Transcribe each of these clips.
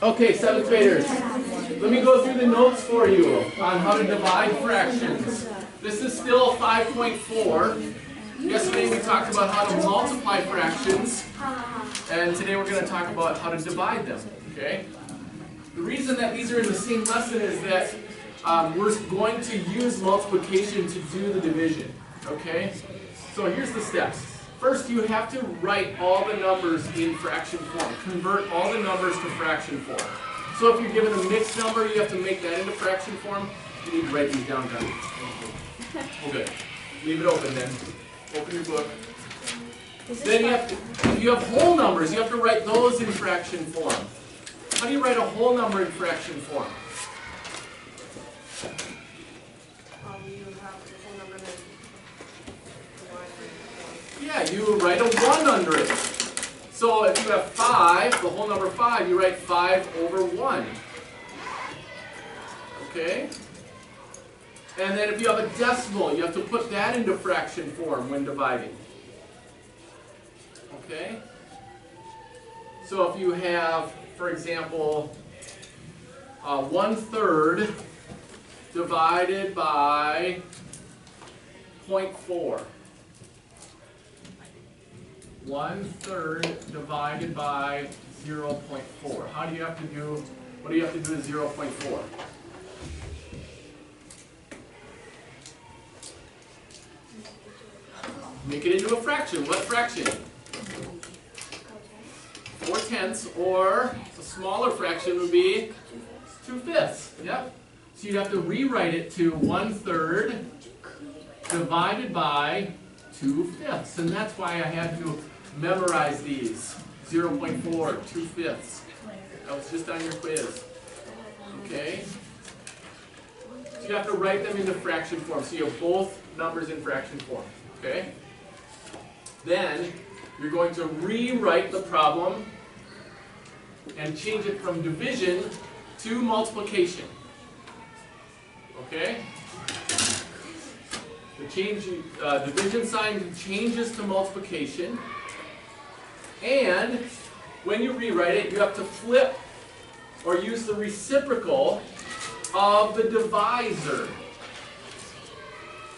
Okay, 7th graders, let me go through the notes for you on how to divide fractions. This is still 5.4. Yesterday we talked about how to multiply fractions, and today we're going to talk about how to divide them. Okay? The reason that these are in the same lesson is that we're going to use multiplication to do the division. Okay? So here's the steps. First, you have to write all the numbers in fraction form. Convert all the numbers to fraction form. So if you're given a mixed number, you have to make that into fraction form. You need to write these down, John. Okay. Leave it open then. Open your book. Then you have to, if you have whole numbers, you have to write those in fraction form. How do you write a whole number in fraction form? Yeah, you write a 1 under it. So if you have 5, the whole number 5, you write 5 over 1. Okay? And then if you have a decimal, you have to put that into fraction form when dividing. Okay? So if you have, for example, 1/3 divided by 0.4. 1/3 divided by 0.4. How do you have to do, what do you have to do with 0.4? Make it into a fraction. What fraction? 4/10, or a smaller fraction would be 2/5. Yep. So you'd have to rewrite it to 1/3 divided by 2/5. And that's why I had to memorize these. 0.4, 2/5. That was just on your quiz. Okay? So you have to write them into fraction form. So you have both numbers in fraction form. Okay? Then you're going to rewrite the problem and change it from division to multiplication. Okay? The division sign changes to multiplication. And when you rewrite it, you have to flip or use the reciprocal of the divisor.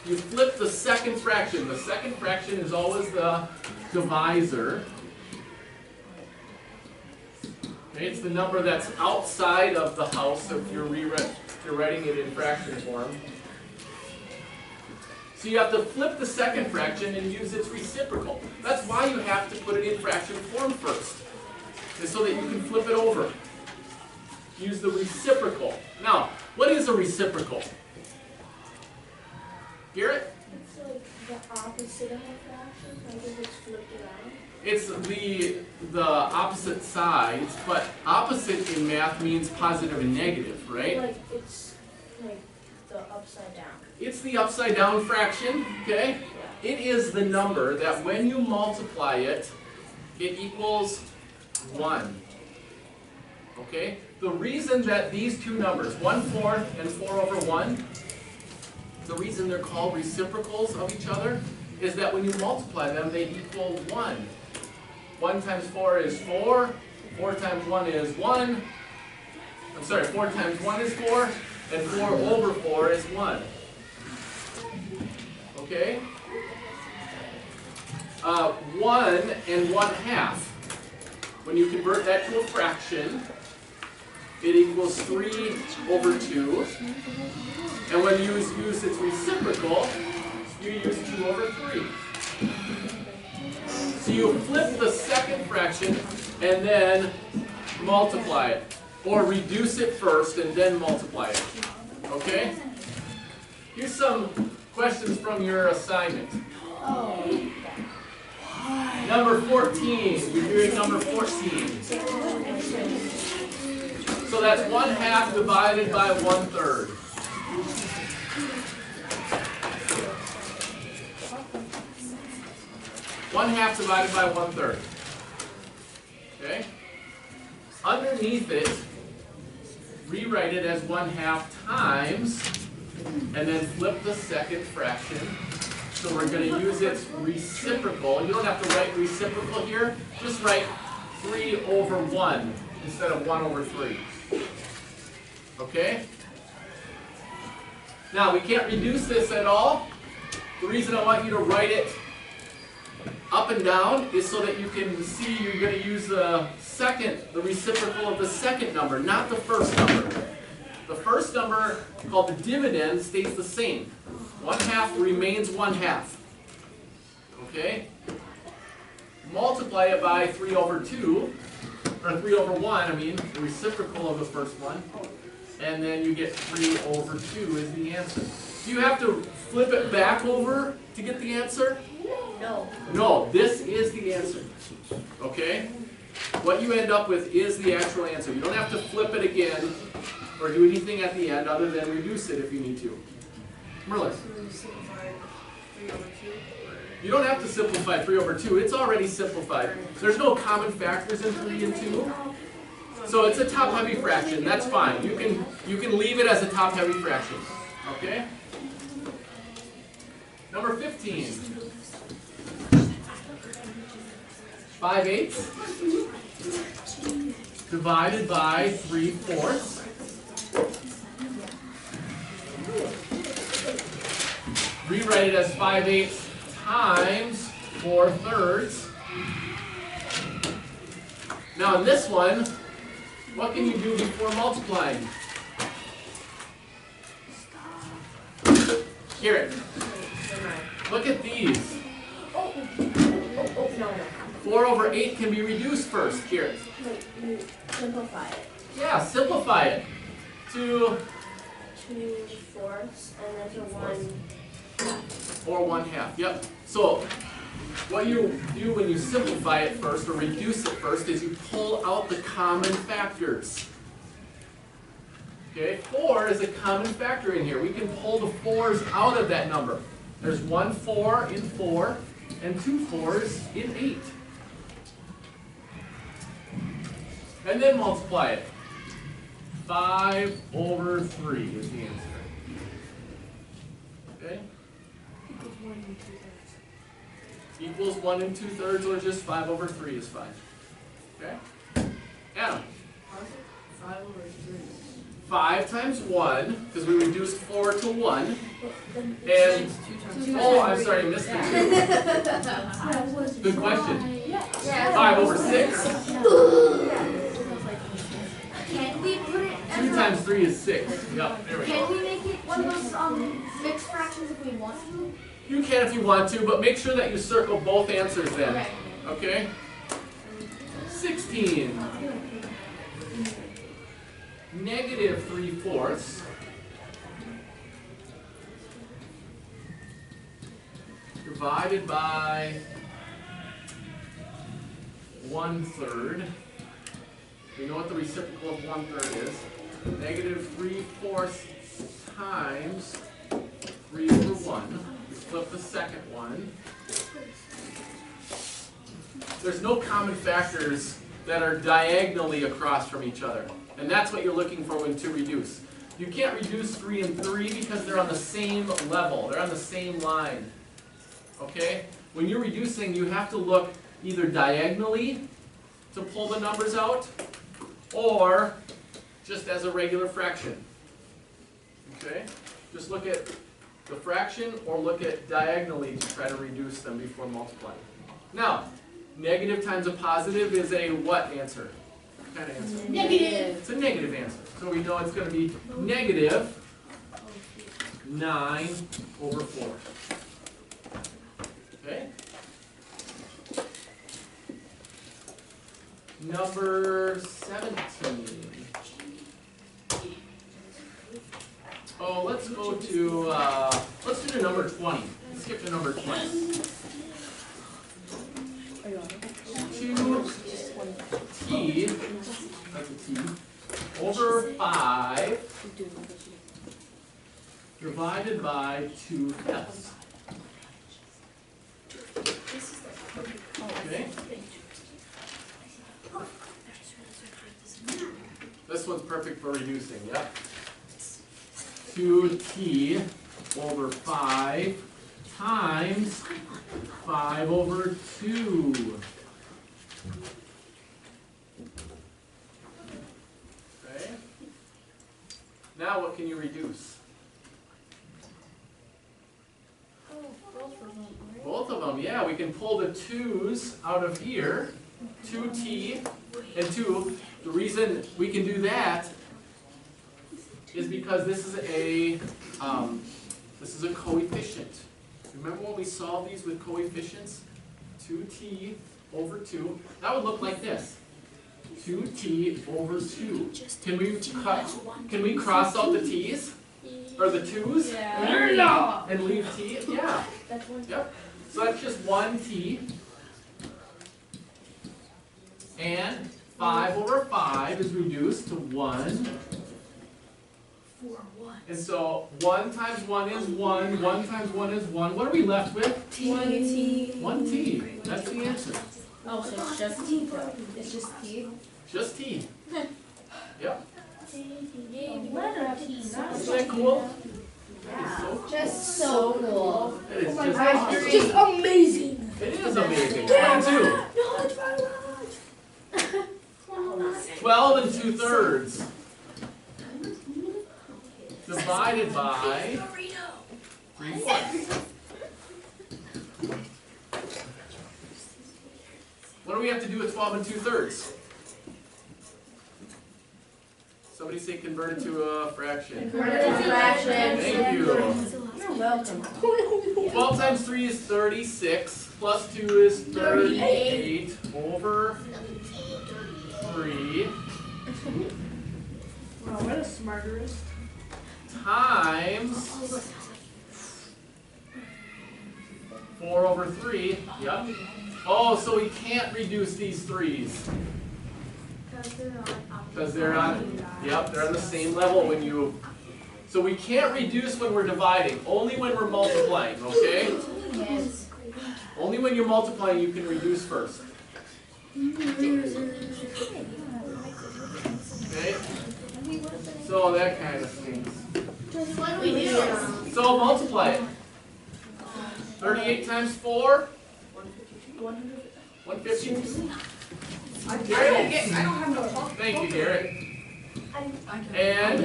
You flip the second fraction. The second fraction is always the divisor. Okay, it's the number that's outside of the house if you're writing it in fraction form. So you have to flip the second fraction and use its reciprocal. That's why you have to put it in fraction form first, is so that you can flip it over. Use the reciprocal. Now, what is a reciprocal? Garrett? It's like the opposite of a fraction, like if it's flipped around. It's the opposite sides, but opposite in math means positive and negative, right? Like it's like the upside down. It's the upside down fraction, okay? Yeah. It is the number that when you multiply it, it equals 1. Okay? The reason that these two numbers, 1/4 and 4/1, the reason they're called reciprocals of each other is that when you multiply them, they equal 1. 1 times 4 is 4. 4 times 1 is 1. I'm sorry, 4 times 1 is 4. And 4/4 is 1. Okay? 1 and 1/2. When you convert that to a fraction, it equals 3/2. And when you use its reciprocal, you use 2/3. So you flip the second fraction and then multiply it. Or reduce it first and then multiply it. Okay? Here's some questions from your assignment. Number 14. You're doing number 14. So that's 1/2 divided by 1/3. One half divided by 1/3. Okay? Underneath it, rewrite it as 1/2 times, and then flip the second fraction. So we're going to use its reciprocal. You don't have to write reciprocal here. Just write 3/1. instead of 1 over 3. Okay? Now, we can't reduce this at all. The reason I want you to write it up and down is so that you can see you're going to use the reciprocal of the second number, not the first number. The first number, called the dividend, stays the same. 1/2 remains 1/2. Okay? Multiply it by 3 over 2, or 3 over 1, I mean, the reciprocal of the first one. And then you get 3 over 2 is the answer. Do you have to flip it back over to get the answer? No. No, this is the answer. Okay? What you end up with is the actual answer. You don't have to flip it again or do anything at the end other than reduce it if you need to. Merlin. You don't have to simplify 3 over 2. It's already simplified. There's no common factors in 3 and 2. So it's a top-heavy fraction. That's fine. You can leave it as a top-heavy fraction. Okay? Number 15. 5/8 divided by 3/4. Rewrite it as 5/8 times 4/3. Now in this one, what can you do before multiplying? Hear it. Look at these. No. 4 over 8 can be reduced first. Here. Wait, you simplify it. Yeah, simplify it to 2/4 and then to 1/2. or 1/2. Yep. So what you do when you simplify it first or reduce it first is you pull out the common factors. Okay, 4 is a common factor in here. We can pull the 4's out of that number. There's 1 4 in 4 and 2 4's in 8. And then multiply it. 5 over 3 is the answer. Okay? Equals 1 2/3 or just 5 over 3 is fine. Okay? Adam. 5 over 3. 5 times 1, because we reduced 4 to 1. And, 2 times oh, I'm sorry, I missed the 2. Good question. Yeah. 5 over 6. Can we put it 2 times 3 is 6. Yep, there we go. Can we make it one of those mixed fractions if we want to? You can if you want to, but make sure that you circle both answers then. Okay. Okay? 16. Negative 3/4 divided by 1/3. We know what the reciprocal of 1/3 is. Negative 3/4 times 3 over 1. We flip the second one. There's no common factors that are diagonally across from each other. And that's what you're looking for when to reduce. You can't reduce 3 and 3 because they're on the same level. They're on the same line. Okay? When you're reducing, you have to look either diagonally to pull the numbers out, or just as a regular fraction. Okay? Just look at the fraction or look at diagonally to try to reduce them before multiplying. Now, negative times a positive is a what answer? What kind of answer? Negative. It's a negative answer. So we know it's going to be negative 9 over 4. Okay? Number 17. Oh, let's go to, let's do to number 20. Let's skip to number 20. 2t, that's a t, over 5 divided by 2s. Okay? This one's perfect for reducing, yep. 2t over 5 times 5 over 2. Now what can you reduce? Both of them, yeah. We can pull the 2's out of here. 2t and 2. The reason we can do that is because this is a coefficient. Remember when we solved these with coefficients? 2t over 2. That would look like this. 2t over 2. Can we cross out the t's? Or the 2's? Yeah. And leave t? Yeah. That's one. Yep. So that's just 1t. And 5 over 5 is reduced to 1. And so 1 times 1 is 1. 1 times 1 is 1. What are we left with? 1t. 1t. That's the answer. Oh, so it's just t. It's just t. Just t. Yep. Letter T. Isn't that cool? Just so cool. It is just It's awesome. just amazing. It is amazing. 22. No, it's my lunch. 12 and 2/3 divided by 3/4. What do we have to do with 12 and 2/3? Somebody say convert it to a fraction. Thank you. You're welcome. 12 times 3 is 36, plus 2 is 38 over 3 Wow, what a smarterist. times 4 over 3. Yep. Oh, so we can't reduce these 3's. Because they're on, yep, they're on the same level when you, so we can't reduce when we're dividing, only when we're multiplying, okay? Yes. Only when you're multiplying you can reduce first. Okay? So that kind of things. What do we do? So multiply it. 38 times 4? 150. I don't have no talk. Thank you, Garrett. I can. And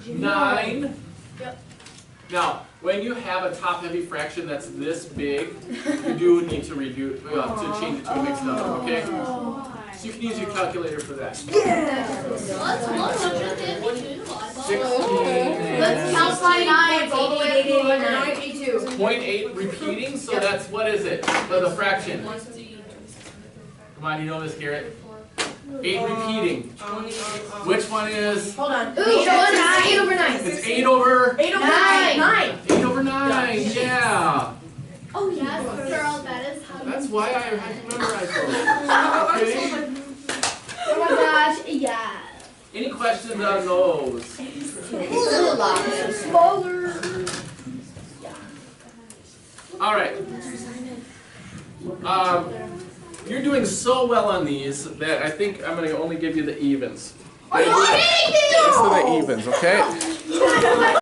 9. Yep. Now, when you have a top-heavy fraction that's this big, you do need to reduce to change it to a mixed number, okay? So you can use your calculator for that. 16 Let's and count by nines all the way up to 192. 0.8 repeating, so that's, what is it? The fraction. Come on, you know this, Garrett. 8 repeating. Which one is? Hold on. Ooh, 8 over 9. It's 8 over 8 over 9. 9. 8 over 9. Yeah. Oh, yes, girl, that is how. That's why I had to memorize those. Okay. Oh my gosh, yeah. Any questions on those? Smaller. All right. You're doing so well on these that I think I'm going to only give you the evens. Are you kidding me? Just for the evens, okay?